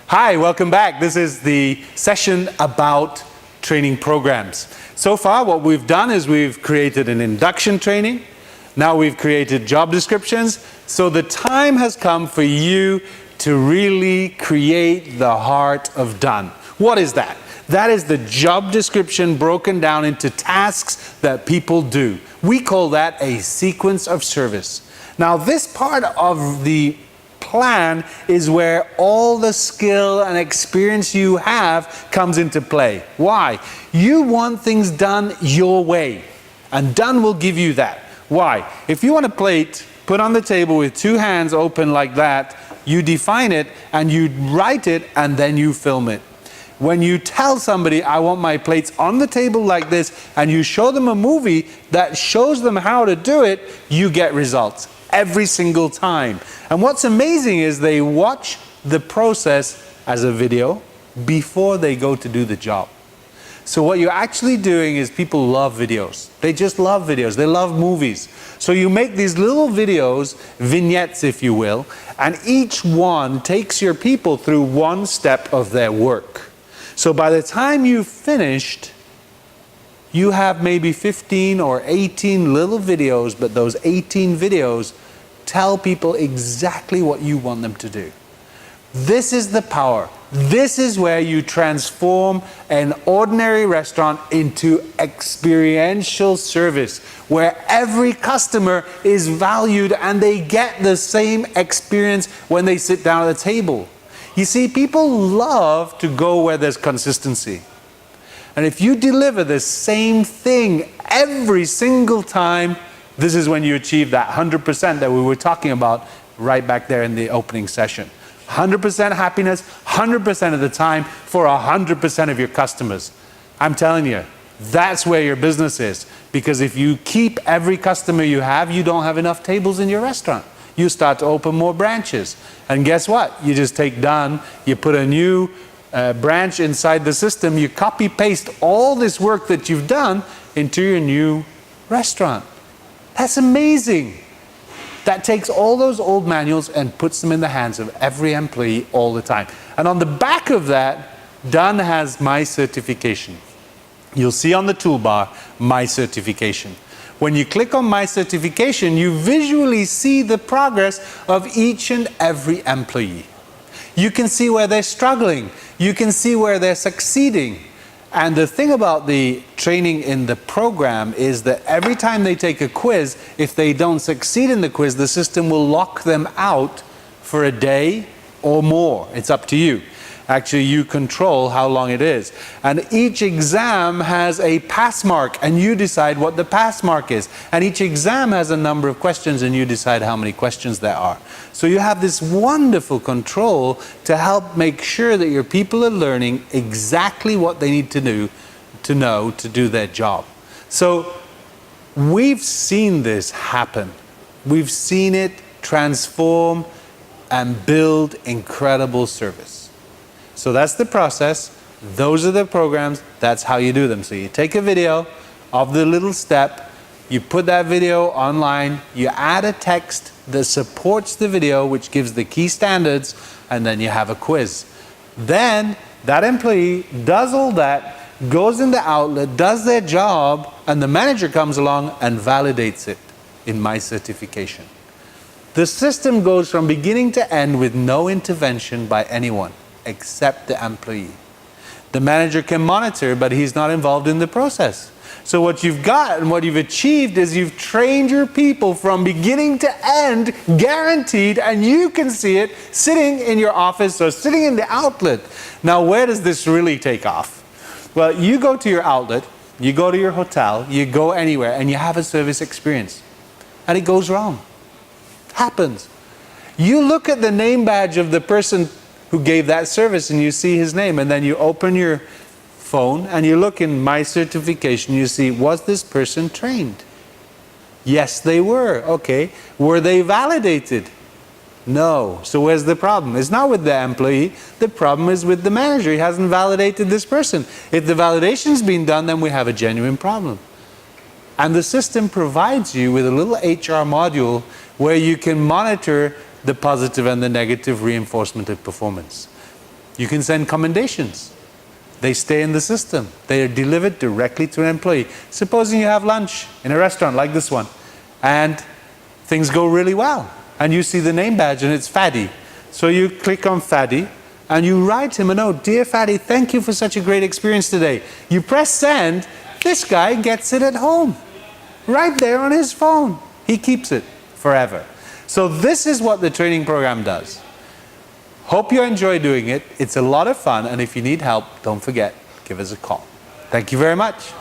Hi, welcome back. This is the session about training programs. So far, what we've done is we've created an induction training. Now we've created job descriptions. So the time has come for you to really create the heart of done. What is that? That is the job description broken down into tasks that people do. We call that a sequence of service. Now, this part of the plan is where all the skill and experience you have comes into play. Why? You want things done your way, and done will give you that. Why? If you want a plate put on the table with two hands open like that, you define it and you write it and then you film it. When you tell somebody, I want my plates on the table like this, and you show them a movie that shows them how to do it, you get results every single time. And what's amazing is they watch the process as a video before they go to do the job. So what you're actually doing is people love videos. They just love videos. They love movies. So you make these little videos, vignettes if you will, and each one takes your people through one step of their work. So by the time you've finished, you have maybe 15 or 18 little videos, but those 18 videos tell people exactly what you want them to do. This is the power. This is where you transform an ordinary restaurant into experiential service, where every customer is valued and they get the same experience when they sit down at the table. You see, people love to go where there's consistency. And if you deliver the same thing every single time, this is when you achieve that 100% that we were talking about right back there in the opening session. 100% happiness, 100% of the time for 100% of your customers. I'm telling you, that's where your business is. Because if you keep every customer you have, you don't have enough tables in your restaurant. You start to open more branches. And guess what? You just take done, you put a new branch inside the system, you copy paste all this work that you've done into your new restaurant. That's amazing. That takes all those old manuals and puts them in the hands of every employee all the time. And on the back of that, Done has My Certification. You'll see on the toolbar, My Certification. When you click on My Certification, you visually see the progress of each and every employee. You can see where they're struggling. You can see where they're succeeding. And the thing about the training in the program is that every time they take a quiz, if they don't succeed in the quiz, the system will lock them out for a day or more. It's up to you. Actually, you control how long it is. And each exam has a pass mark, and you decide what the pass mark is. And each exam has a number of questions, and you decide how many questions there are. So you have this wonderful control to help make sure that your people are learning exactly what they need to know to do their job. So we've seen this happen. We've seen it transform and build incredible service. So that's the process. Those are the programs. That's how you do them. So you take a video of the little step, you put that video online, you add a text that supports the video, which gives the key standards, and then you have a quiz. Then that employee does all that, goes in the outlet, does their job, and the manager comes along and validates it in My Certification. The system goes from beginning to end with no intervention by anyone except the employee. The manager can monitor, but he's not involved in the process. So what you've got and what you've achieved is you've trained your people from beginning to end, guaranteed, and you can see it sitting in your office or sitting in the outlet. Now, where does this really take off? Well, you go to your outlet, you go to your hotel, you go anywhere, and you have a service experience. And it goes wrong. Happens. You look at the name badge of the person who gave that service and you see his name, and then you open your phone and you look in My Certification, you see, was this person trained? Yes, they were. Okay. Were they validated? No. So where's the problem? It's not with the employee. The problem is with the manager. He hasn't validated this person. If the validation's been done, then we have a genuine problem. And the system provides you with a little HR module where you can monitor the positive and the negative reinforcement of performance. You can send commendations. They stay in the system. They are delivered directly to an employee. Supposing you have lunch in a restaurant like this one, and things go really well, and you see the name badge and it's Fadi. So you click on Fadi, and you write him a note. Dear Fadi, thank you for such a great experience today. You press send, this guy gets it at home, right there on his phone. He keeps it forever. So this is what the training program does. Hope you enjoy doing it. It's a lot of fun, and if you need help, don't forget, give us a call. Thank you very much.